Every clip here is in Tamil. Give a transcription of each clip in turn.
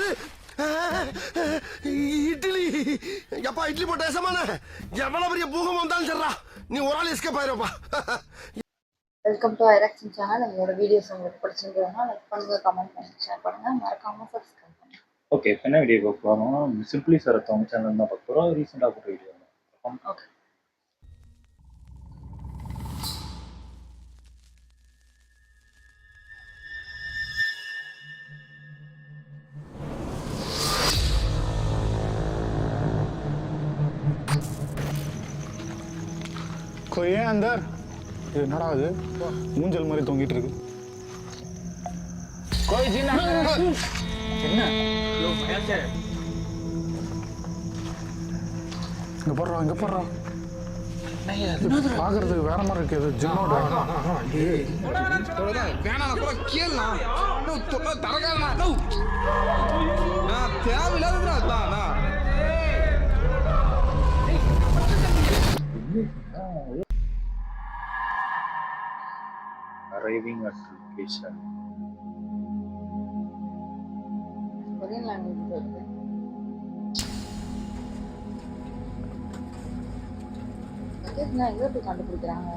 என்னது இட்லி? எப்பா இட்லி போட்ட ஏசமான எவ்வளவு பெரிய பூகம் வந்தாலும் சரிடா, நீ ஒரு ஆள் எஸ்கேப் ஆயிருப்பா. வெல்கம் டு ஐராக்ஷன் சேனல். நம்மளோட வீடியோஸ் உங்களுக்கு பிடிச்சிருந்ததுன்னா லைக் பண்ணுங்க, கமெண்ட் பண்ணுங்க, ஷேர் பண்ணுங்க, மறக்காம சப்ஸ்கிரைப் பண்ணுங்க. ஓகே, இப்போ என்ன வீடியோ பார்க்க போகிறோம்னா சிம்பிளி சரத் அவங்க சேனல் தான் பார்க்க போகிறோம். ரீசெண்டாக போட்ட வீடியோ தான். ஓகே, ஏன் அந்த என்னடா அது மூஞ்சல் மாதிரி தொங்கிட்டு இருக்கு? என்ன இங்க போடுறோம், இங்க போடுறோம். பாக்குறதுக்கு வேற மாதிரி இருக்கு. இது ஜின்னோட Arriving at location. Korean language வருது. லொகேஷன் எங்க போய் கண்டுபிடிக்கிறாங்க?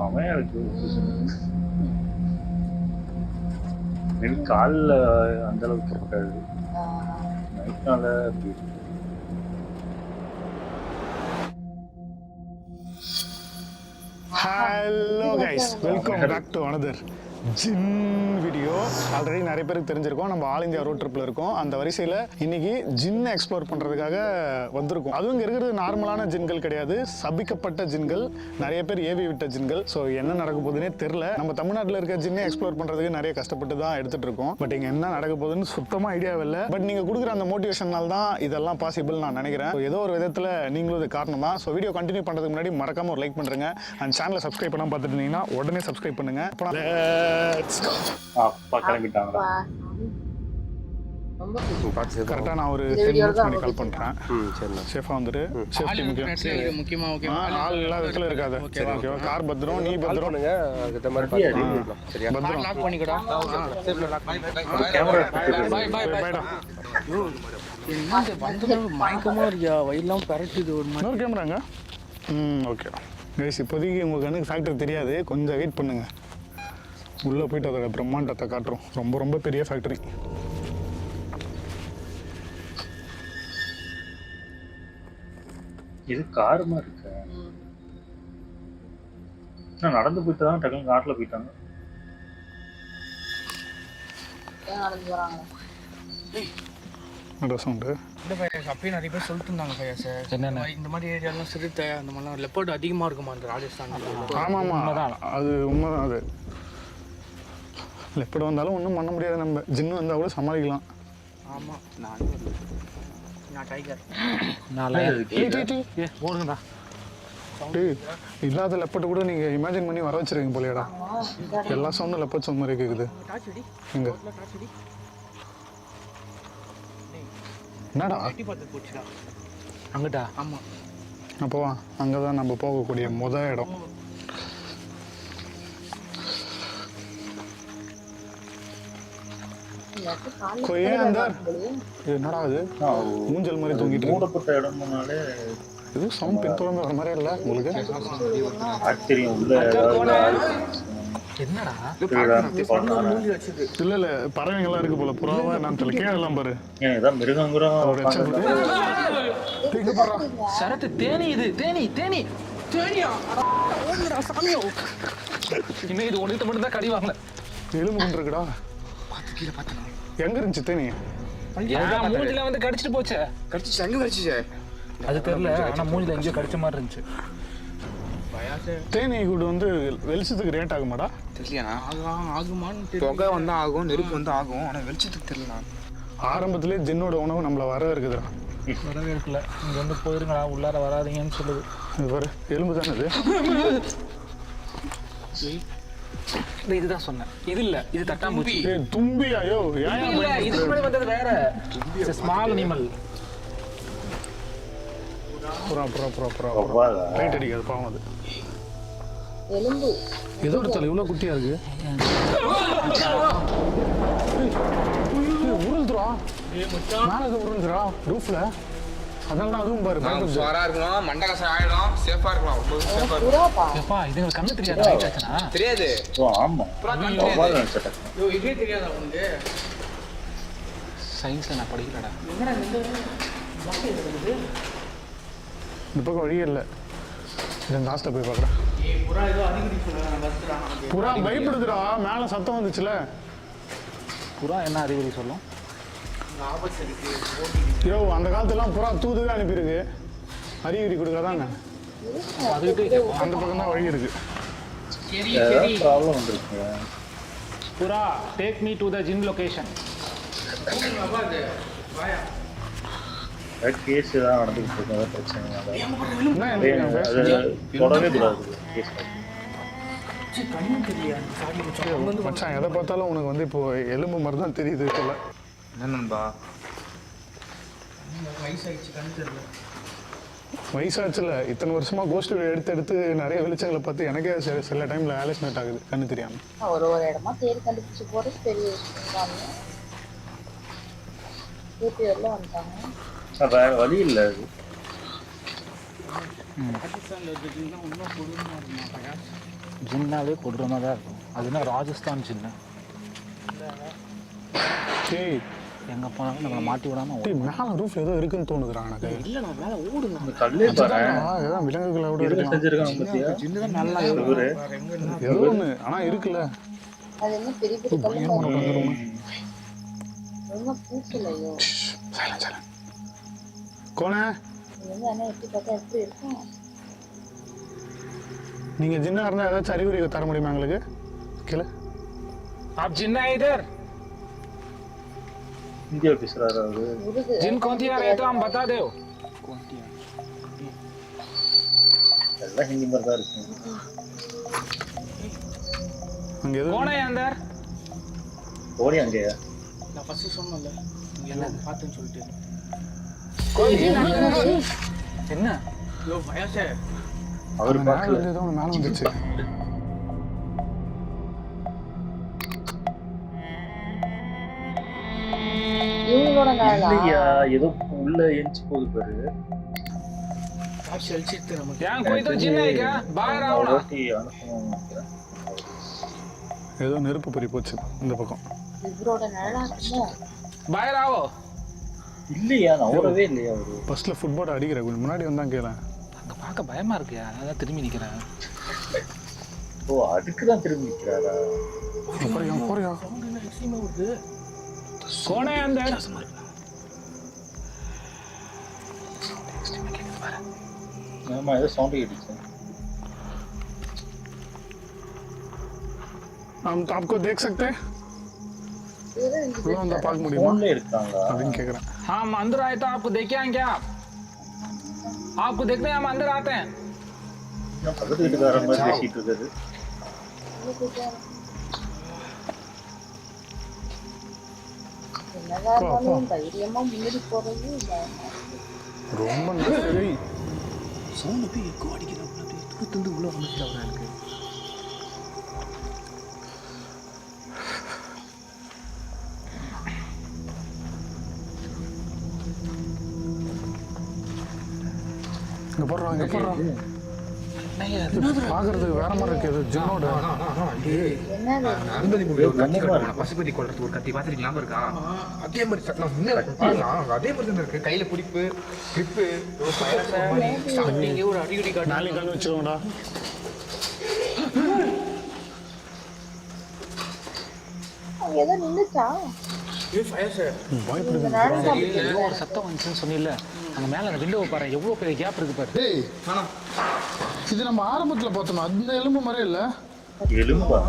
அவன் இருக்கு காலில் அந்த அளவுக்கு இருக்காது, நைட்னால அப்படி இருக்கு. Hello guys, welcome back to another ஜின் வீடியோ. ஆல்ரெடி நிறைய பேருக்கு தெரிஞ்சிருக்கோம், நம்ம ஆல் இந்தியா ரோட் ட்ரிப்பில் இருக்கோம். அந்த வரிசையில் இன்னைக்கு ஜின்னை எக்ஸ்ப்ளோர் பண்ணுறதுக்காக வந்திருக்கோம். அதுவும் இங்கே இருக்கிறது நார்மலான ஜின்கள் கிடையாது, சபிக்கப்பட்ட ஜின்கள், நிறைய பேர் ஏவி விட்ட ஜின்கள். ஸோ என்ன நடக்க போகுதுன்னே தெரில. நம்ம தமிழ்நாட்டில் இருக்க ஜின்னை எக்ஸ்ப்ளோர் பண்ணுறதுக்கு நிறைய கஷ்டப்பட்டு தான் எடுத்துகிட்டு இருக்கோம். பட் இங்கே என்ன நடக்க போகுதுன்னு சுத்தமாக ஐடியாவே இல்லை. பட் நீங்கள் கொடுக்குற அந்த மோட்டிவேஷனால் தான் இதெல்லாம் பாசிபிள் நான் நினைக்கிறேன். ஏதோ ஒரு விதத்தில் நீங்களும் இது காரணம் தான். ஸோ வீடியோ கண்டினியூ பண்ணுறதுக்கு முன்னாடி மறக்காமல் ஒரு லைக் பண்ணுறேங்க. அண்ட் சேனலை சப்ஸ்கிரைப் பண்ணாமல் பார்த்துட்டு இருந்தீங்கன்னா உடனே சப்ஸ்கிரைப் பண்ணுங்கள். அப்பா கிளம்பிட்டாங்களா? கரெக்டாக நான் ஒரு 10 மினிட்ஸ் பண்ணி கால் பண்ணுறேன். சேஃபாக வந்துட்டு சேஃப்டி முக்கியம். ஆள் எல்லா விதத்தில் இருக்காது. ஓகேவா? கார் பத்திரம், நீ பத்திரம், பத்திரம். இன்னொரு கேமராங்க. ஓகே கைஸ், இப்போதைக்கு உங்கள் கண்ணுக்கு ஃபேக்டரி தெரியாது, கொஞ்சம் வெயிட் பண்ணுங்க. உள்ளே போயிட்டு அதோட பிரம்மாண்டத்தை காட்டுறோம். ரொம்ப ரொம்ப பெரிய ஃபேக்டரி. இது காரமா இருக்கு. நான் நடந்து போயிட்டு தான் டக்குனு காட்டில் போயிட்டாங்க. சவுண்டு அப்பயும் நிறைய பேர் சொல்லிட்டு இருந்தாங்க பையன் சார். என்னென்ன இந்த மாதிரி ஏரியாலாம் சிறுத்தை அந்த மாதிரிலாம் லெப்பர்ட் அதிகமாக இருக்குமா அந்த ராஜஸ்தான்? ஆமாம் ஆமாம், அது உண்மைதான். அது எப்படி வந்தாலும் ஒன்றும் பண்ண முடியாது. நம்ம ஜின்னு வந்தால் கூட சமாளிக்கலாம். ஆமாம், நான் டைகர் ஓடுங்கடா. இல்லாத லெப்பட்டை கூட நீங்கள் இமேஜின் பண்ணி வர வச்சிருக்கீங்க போலையடா. எல்லா சவுண்டும் லெப்பட் சவுண்ட் மாதிரி கேட்குது. எங்க என்னடா அங்கடா? ஆமாம், அப்போவா அங்கே தான் நம்ம போகக்கூடிய முதல் இடம். என்னடா அது மூஞ்சல் மாதிரி தொங்கிட்டு மூடப்பட்ட இடம்னாலே இது சம் பின்தொடர்ந்து வர மாதிரி இல்லை உங்களுக்கு? தெரியும் உள்ள என்னடா இல்ல இல்ல பறவைங்கள்லாம் இருக்கு போல. புறாவா நான் கேடலாம் பாரு. ஏன் மிருகங்குறம் சரத்து தேனி. இது தேனி தேனி தேனியா? சாமியோ, இன்னும் இது ஒன்று மட்டும் தான் கடி வாங்கல. எலும்பு கொண்டு இருக்குடா. கீழே பார்த்தா எங்க இருந்துச்சு தேனி? மூஞ்சில வந்து கடிச்சிட்டு போச்சே. கடிச்சு எங்க வச்சு அது தெரியல, ஆனா மூஞ்சில எங்கேயோ கடிச்ச மாதிரி இருந்துச்சு. தேனி கூடு வந்து வெளிச்சத்துக்கு ரேட் ஆகுமாடா? தெரியலண்ணா. ஆகுமான்னு புகை வந்தா ஆகும், நெருப்பு வந்து ஆகும், ஆனா வெளிச்சத்துக்கு தெரியல. ஆரம்பத்திலே ஜின்னோட உணவு நம்மள வர இருக்குதுடா. வரவே இருக்குல்ல. இங்க வந்து போயிருங்கடா, உள்ளார வராதீங்கன்னு சொல்லுது. இது பாரு, எலும்பு தானே அது. இதுதான் சொன்னேன். இது இல்ல, இது தட்டாம்பூச்சி. ஏய் தும்பி ஐயோ ஏன் இல்ல, இதுக்கு முன்னாடி வந்தது வேற. Small animal. புறா ரைட் அடிக்காது பாவம் அது. எலும்பு ஏதோ இடத்துல இவ்வளோ குட்டியா இருக்கு. உருள்துரா மேலே எதுவும் உருள்துரா ரூஃப்ல. அதனால தான் அதுவும் பாரு பயப்படுது. சுவரா இருக்கணும், மண்டகசம் ஆயிடும், சேஃபா இருக்கலாம், ரொம்ப சேஃபா இருக்கும். புறாப்பா எப்பா இது எனக்கு கண்ணு தெரியாது. ரைட் ஆச்சுனா தெரியாது. ஓ ஆமா இதே தெரியாதா உனக்கு? சயின்ஸ்ல நான் படிக்கலடா. இந்த பக்கம் வழியே இல்லை. இந்த லாஸ்ட்டில் போய் பார்க்குறேன். புறா பயப்படுதுடா, மேலே சத்தம் வந்துச்சுல. புறா என்ன அறிகுறி சொல்லும்? யோ அந்த காலத்துலாம் புறா தூதுவே அனுப்பியிருக்கு. அறிகுறி கொடுக்காதாங்க. அதுக்கிட்ட அந்த பக்கம் தான் வழி இருக்கு. ப்ராப்ளம் வந்துருக்கு. புறா take me to the gym location. Case தான் நடந்துக்கிட்டு இருக்கு, அதான் பிரச்சனை. என்ன அது தொடவே கூடாது கேஸ். மச்சான் எதை பார்த்தாலும் உனக்கு வந்து இப்போ எலும்பு மாதிரி தான் தெரியுது போல. என்னன்பா வயசாச்சுல இத்தனை வருஷமா கோஸ்ட் எடுத்து நிறைய வெளிச்சங்களை பார்த்து எனக்கே சில டைம்ல ஆலோசனை ஆகுது கண்ணு தெரியாம. ஒரு இடமா தேடி கண்டுபிடிச்சு போறது பெரிய விஷயம் தான். ஏபிஎல்ல வந்துட்டாங்க. வேற வழி இல்லை அது. ஜின்னாலே கொடூரமாக தான் இருக்கும். அதுனா ராஜஸ்தான் ஜின்னு. ஏய் எங்கே போனாலும் நம்மளை மாட்டி விடாமல் டேய் மேலே ரூஃப்ல ஏதோ இருக்குன்னு தோணுதுடா எனக்கு. இல்லை நான் மேலே ஓடுங்க. இந்த கல்லே பாரு, ஏதோ விலங்குகளோட இதுல இருக்கு செஞ்சிருக்காங்க பாத்தியா? ஜின்னு தான் நல்லா இவரு ஏதோ ஒன்று ஆனா இருக்குல்ல. அது என்ன பெரிய பெரிய கல்லு ரொம்ப பூசலையோ. கோனே இது வந்து ஆனால் எப்படி பார்த்தா எப்படி இருக்கும்? நீங்க ஜின்னா இருந்தா ஏதாச்சும் அறிகுறி தர முடியுமா எங்களுக்கு? கீழே आप जिन्ना है इधर? இந்தியா பேசுறாரு அவரு. முருகு जिन कौन थी यार, ये तो हम बता दो. எல்லாம் ஹிந்தி மாதிரி தான் இருக்கும். அங்க எதுவும் कौन है अंदर? ஓடி அங்கேயா? நான் ஃபர்ஸ்ட் சொன்னல நீங்க எல்லாம் பார்த்தேன்னு சொல்லிட்டு. कोई என்ன? யோ வயசே. அவர் மேல பார்க்கல. இருந்து ஏதோ ஒன்று மேலே வந்துச்சு. இவங்களோட நாளா? இல்லையா, ஏதோ உள்ள எஞ்சி போகுது பாரு. यहाँ कोई तो जिन है क्या? बाहर आओ ना. ஓட்டி அனுப்பணும் நினைக்கிறேன். ஏதோ நெருப்பு பறி போச்சு இந்த பக்கம். இவரோட நாளா இருக்குமோ? बाहर आओ. இல்லையா, நான் ஓடவே இல்லையா அவரு. ஃபர்ஸ்ட்ல ஃபுட்பால் அடிக்கிற கொஞ்சம் முன்னாடி வந்தான் கேள. அங்க பார்க்க பயமா இருக்குயா, அதான் திரும்பி நிக்கிறேன். ஓ அதுக்கு தான் திரும்பி நிற்கிறாரா? போறியா कौन है अंदर? ஆமா ஏதோ சவுண்ட் கேட்டுச்சு. हम तो आपको देख सकते हैं? உள்ள வந்தா பார்க்க முடியுமா ஃபோன்ல இருக்காங்களா? அப்படின்னு கேக்குறேன். हम अंदर आए तो आपको देखे हैं क्या? आपको देखते हैं हम अंदर आते हैं. நான் பக்கத்து வீட்டுக்கார மாதிரி பேசிட்டு இருக்காரு. என்னதான் இருந்தாலும் தைரியமா முன்னாடி போறது பயமா. ரொம்ப நல்லது. சவுண்ட் போய் எக்கோ அடிக்கிறாங்க. தூரத்துல உள்ள வந்துச்சு அவருக்கு. இங்க போடுறான் பாக்குறதுக்கு வேற மாதிரி இருக்கு. இது ஜின்னோட என்னது? பசுபதி கொள்றது ஒரு கத்தி பார்த்துட்டு ஞாபகம் இருக்கா? அதே மாதிரி சட்டம் அதே மாதிரி தான் இருக்கு. கையில பிடிப்பு கிரிப்பு ஒரு அறிகுறி காட்டு. நாளைக்கு கண்ணு வச்சுக்கோங்கடா. அங்க ஏதோ நின்னுச்சா? பயப்படுது. இந்த நாள் ஏதோ ஒரு சத்தம் வந்துச்சுன்னு சொன்னீல்ல, அங்க மேல அந்த விண்டோவை பாரு, எவ்வளவு பெரிய கேப் இருக்கு பாரு. டேய் இது நம்ம ஆரம்பத்துல பார்த்தோம், அந்த எலும்பு மாதிரி இல்ல. எலும்பா?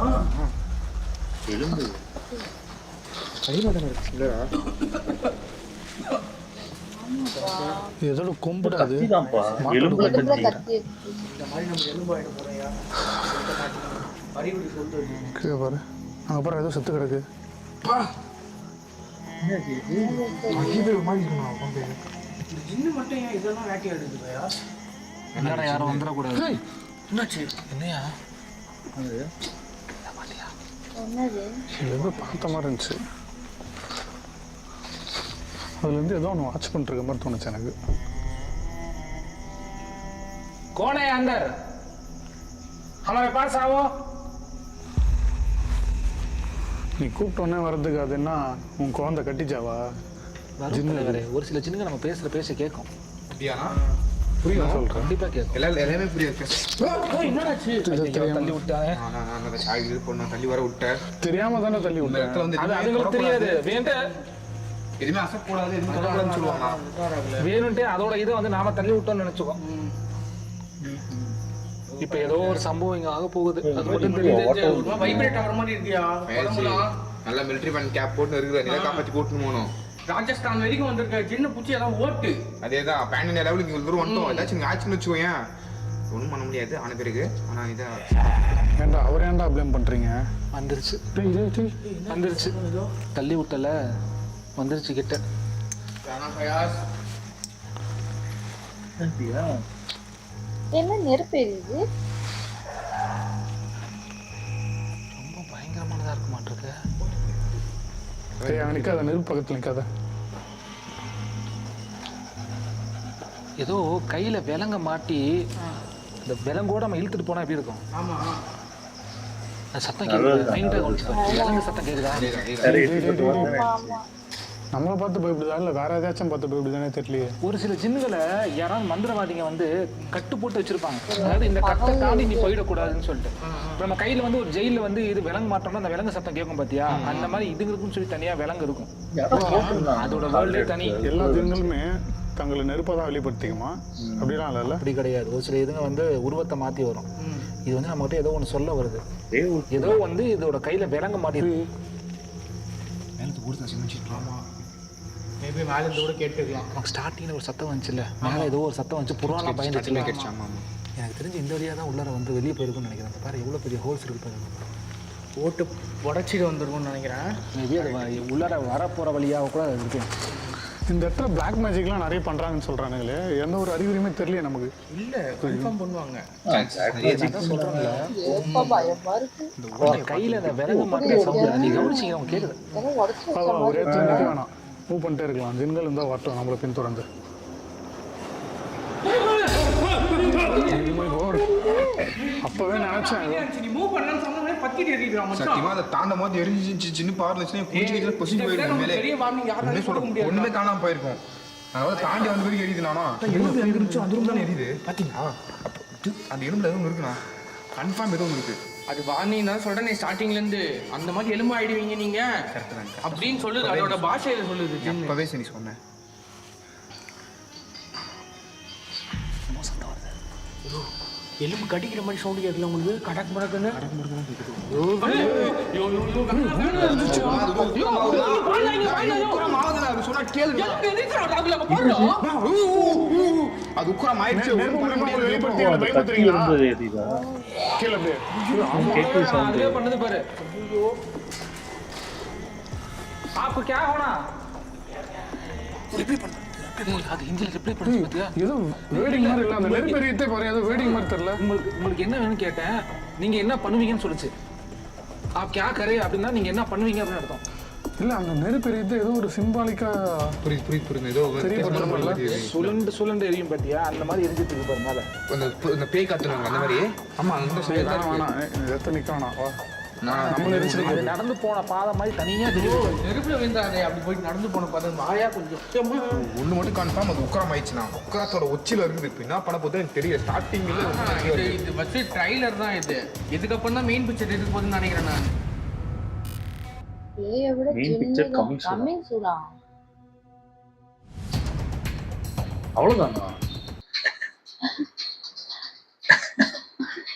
எலும்பு ஏதோ கொம்புடாது. கத்திதான்ப்பா. எலும்புல எலும்புல கத்தி. கத்தி. அறிகுறி சொல்லுது. கீழே பாரு அங்கே பாரு ஏதோ செத்து கிடக்கு. இது மாதிரி இருக்கணும் கொண்டு. இந்த ஜின்னு மட்டும் ஏன் இதெல்லாம் வேட்டையாடுது பையா? என்னடா யாரும் வந்துடக்கூடாது. என்னாச்சு? என்னையா என்னது இது ஏதோ பார்த்த மாதிரி இருந்துச்சு. அதுலேருந்து ஏதோ ஒன்று வாட்ச் பண்ணிருக்க மாதிரி தோணுச்சு எனக்கு. कौन है अंदर? हमारे पास आओ. நீ கூப்பிட்டோன்னே வர்றதுக்கு அது என்ன உன் குழந்தை கட்டிச்சாவா? ஜின்னு ஒரு சில ஜின்னுங்க நம்ம பேச கேட்கும். அப்படியாண்ணா? புரியுது சொல்கிறேன். கண்டிப்பா கேட்கும். எல்லாமே புரியாது. என்னடாச்சு? தள்ளி விட்டாங்க. நான் அந்த சாய் இது பொண்ணு தள்ளி வர விட்டேன். தெரியாம தானே தள்ளி இந்த விட்டேன். இடத்துல வந்து அது அதுங்களுக்கு தெரியாது. எதுவுமே அசக்கூடாது, எதுவுமே தொடக்கூடாதுன்னு சொல்லுவாங்க. வேணுன்ட்டே அதோட இதை வந்து நாம தள்ளி விட்டோம்னு நினைச்சுக்கோம். இப்ப ஏதோ ஒரு சம்பவம் இங்க ஆக போகுது. அது மட்டும் தெரியுது. வைப்ரேட் ஆகிற மாதிரி இருக்கியா? நல்லா மிலிட்டரி பேண்ட் கேப் போட்டு இருக்குது. நீதான் காப்பாற்றி கூட்டின்னு போகணும். ராஜஸ்தான் வரைக்கும் வந்திருக்க சின்ன பூச்சி எல்லாம் ஓட்டு. அதேதான் பேண்டின் லெவலுக்கு இங்கே தூரம் வந்துட்டோம். ஏதாச்சும் இங்கே ஆச்சுன்னு வச்சுக்கோங்க, ஒன்றும் பண்ண முடியாது ஆன பிறகு. ஆனால் இதை ஏன்டா அவர் ஏன்டா ப்ளேம் பண்ணுறீங்க? வந்துருச்சு வந்துருச்சு. தள்ளி விட்டல வந்துருச்சு கிட்ட. என்ன நெருப்பு எரியுது? ரொம்ப பயங்கரமானதா இருக்க மாட்டிருக்கு. அவன் நிற்காத, நெருப்பு பக்கத்தில் நிற்காத. ஏதோ கையில விலங்க மாட்டி இந்த விலங்கோட நம்ம இழுத்துட்டு போனா எப்படி இருக்கும்? ஆமா. அது சத்தம் கேட்குது. மைண்டா கவனிச்சு விலங்கு சத்தம் கேட்குதா? ஆமா நம்மளை பார்த்து பயப்படுதா இல்லை வேற ஏதாச்சும் பார்த்து பயப்படுதானே தெரியலையே. ஒரு சில ஜின்னுகளை யாராவது மந்திரவாதிங்க வந்து கட்டு போட்டு வச்சிருப்பாங்க. அதாவது இந்த கட்டை தாண்டி நீ போயிடக்கூடாதுன்னு சொல்லிட்டு. இப்போ நம்ம கையில வந்து ஒரு ஜெயில வந்து இது விலங்கு மாட்டோம்னா அந்த விலங்கு சத்தம் கேட்கும் பாத்தியா? அந்த மாதிரி இதுங்களுக்குன்னு சொல்லி தனியா விலங்கு இருக்கும். அதோட வேர்ல்டே தனி. எல்லா பெண்களுமே தங்களை நெருப்பை தான் வெளிப்படுத்திக்குமா? அப்படிலாம் இல்லைல்ல. அப்படி கிடையாது. ஒரு சில இதுங்க வந்து உருவத்தை மாத்தி வரும். இது வந்து நம்மகிட்ட ஏதோ ஒன்று சொல்ல வருது. ஏதோ வந்து இதோட கையில விலங்கு மாட்டி மேபி மேல இருந்து கூட கேட்டுக்கலாம். நமக்கு ஸ்டார்டிங்ல ஒரு சத்தம் வந்துச்சுல்ல, மேலே ஏதோ ஒரு சத்தம் வந்துச்சு. புறாலாம் பயந்துச்சுல. ஆமா ஆமா. எனக்கு தெரிஞ்சு இந்த வழியாக தான் உள்ளார வந்து வெளியே போயிருக்கும்னு நினைக்கிறேன். அந்த பாரு எவ்வளோ பெரிய ஹோல்ஸ் இருக்கு பாருங்க. ஓட்டு உடச்சிட்டு வந்துருக்கும்னு நினைக்கிறேன். மேபி அது உள்ளார வரப்போகிற வழியாக கூட இருக்கு. இந்த இடத்துல பிளாக் மேஜிக்லாம் நிறைய பண்ணுறாங்கன்னு சொல்கிறானுங்களே, எந்த ஒரு அறிகுறியுமே தெரியல நமக்கு. இல்ல கன்ஃபார்ம் பண்ணுவாங்க. சொல்கிறோம்ல, எப்ப பயமா இருக்கு. கையில் அந்த விலங்கு மாட்டிய சவுண்ட் நீ கவனிச்சிங்க அவங்க கேட்குது. இதெல்லாம் உடச்சு வச்ச அதான் ஒரு மாதிரி இடத்துல நிற்க வேணாம், மூவ் பண்ணிட்டே இருக்கலாம். ஜின்கள் இருந்தால் வரட்டும் நம்மளை பின்தொடர்ந்து. அப்பவே நினைச்சேன் நீ மூவ் பண்ணலாம்னு சொன்னே பத்திட்டு எறிடுறா மச்சான். சத்தியமா அதை தாண்டும் போது எரிஞ்சு சின்ன பார்ல வச்சுனா குஞ்சிக்கிட்டு பொசிஷன் போயிடும் மேலே. பெரிய வார்னிங் யாரும் ஒண்ணுமே சொல்ல முடியாது. ஒண்ணுமே காணாம போயிருக்கும். அதனால தாண்டி வந்து வரைக்கும் எரியுது. நானா எலும்பு எங்க இருந்துச்சோ அந்த ரூம் தானே எரியுது. பாத்தீங்களா? அந்த எலும்புல ஏதோ இருக்குண்ணா. கன்ஃபார்ம் ஏதோ இருக்கு. அது வார்னிங் தான் சொல்றேன். ஸ்டார்டிங்ல இருந்து அந்த மாதிரி எலும்பு ஆயிடுவீங்க நீங்க அப்படின்னு சொல்லுது. அதோட பாஷையில சொல்லுது. அப்பவே சரி சொன்னேன். எலும்பு கடிக்கிற மாதிரி சவுண்ட் கேட்கல உங்களுக்கு? கடக் மடக்குன்னு அது உக்கரம் ஆயிடுச்சு. வெளிப்படுத்தி அதை பயமுறுத்துறீங்களா? கீழே அப்படியே அதுவே பண்ணது பாரு. आपको क्या होना? ரிப்ளை பண்ணு. அது ஹிந்தியில் ரிப்ளை பண்ணு பாத்தியா? ஏதோ வேடிங் மாதிரி இல்லை, அந்த நெருப்பு எரியத்தே பாரு, ஏதோ வேடிங் மாதிரி தெரியல. உங்களுக்கு என்ன வேணும்னு கேட்டேன். நீங்க என்ன பண்ணுவீங்கன்னு சொல்லுச்சு. आप क्या करे அப்படின்னா நீங்க என்ன பண்ணுவீங்க அப்படின்னு அர்த்தம். இல்லை, அந்த நெருப்பு எரியத்து ஏதோ ஒரு சிம்பாலிக்கா புரியுது. ஏதோ சுழண்டு எரியும் பாத்தியா? அந்த மாதிரி எரிஞ்சிட்டு இருக்கு பாரு மேல. அந்த பேய் காத்துனாங்க அந்த மாதிரி. ஆமா அந்த சைடு தான் வேணாம், எத்த நிற்கணும். வா, நான் நம்மள அது நடந்து போன பாதை மாதிரி தனியா தெரியும். நெருப்புல விழுந்தாதே அப்படி போய் நடந்து போன பார்த்தா மாயா கொஞ்சம் ஒண்ணு மட்டும் கன்ஃபார்ம் அது உக்கரம் ஆயிடுச்சுண்ணா. உக்கரத்தோட உச்சில இருக்குது. இப்போ என்ன பண்ண போகுது எனக்கு தெரியல. ஸ்டார்டிங்ல இது ஃபர்ஸ்ட் ட்ரைலர் தான் இது. இதுக்கப்புறம் தான் மெயின் பிக்சர் எடுக்க போகுதுன்னு நினைக்கிறேன் நான். பேயை விட Main picture coming soon. Coming சூடா. அவ்வளவுதானா?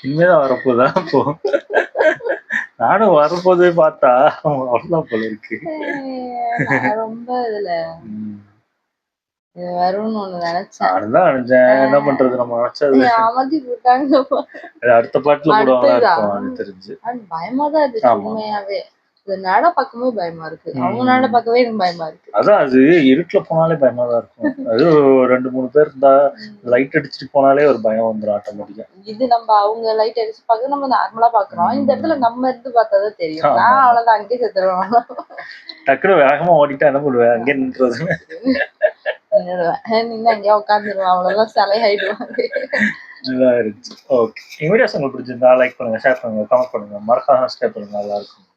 இனிமேதான் வரப்போதா? அப்போ நானும் வரப்போதே பார்த்தா அவ்வளவுதான் போல இருக்கு. ரொம்ப இதுல இது வரும்னு ஒண்ணு நினைச்சேன். அதுதான் நினைச்சேன். என்ன பண்றது, நம்ம நினைச்சது ஏமாத்தி போட்டாங்க. அது அடுத்த பாட்டுல போடுவாங்களா அடுத்ததா? இருக்கும் அது தெரிஞ்சு. பயமா தான் இருந்துச்சு ஆமா. உண்மையாவே. இது நட பக்கமே பயமா இருக்கு. அவங்க நட பக்கவே எனக்கு பயமா இருக்கு. அதான் அது இருட்டுல போனாலே பயமா தான் இருக்கும். அது ஒரு 2-3 பேர் இருந்தா லைட் அடிச்சுட்டு போனாலே ஒரு பயம் வந்துடும் ஆட்டோமேட்டிக்கா. இது நம்ம அவங்க லைட் அடிச்சு பார்க்க நம்ம நார்மலா பாக்குறோம். இந்த இடத்துல நம்ம இருந்து பார்த்தாதான் தெரியும். ஆமா. நான் அவ்வளவுதான் அங்கேயே செத்துருவேன். டக்குனு வேகமா ஓடிட்டா என்ன பண்ணுவேன், அங்கே நின்றுறதுன்னு. நின்று அங்கேயே உட்காந்துருவேன். அவ்வளவுதான் சிலையாயிடுவாங்க. நல்லா இருந்துச்சு. ஓகே, எங்க வீடியோஸ் உங்களுக்கு பிடிச்சிருந்தா லைக் பண்ணுங்க, ஷேர் பண்ணுங்க, கமெண்ட் பண்ணுங்க, மறக்காம சப்ஸ்கிரைப் பண்ணுங்க. நல்லா இருக்கும்.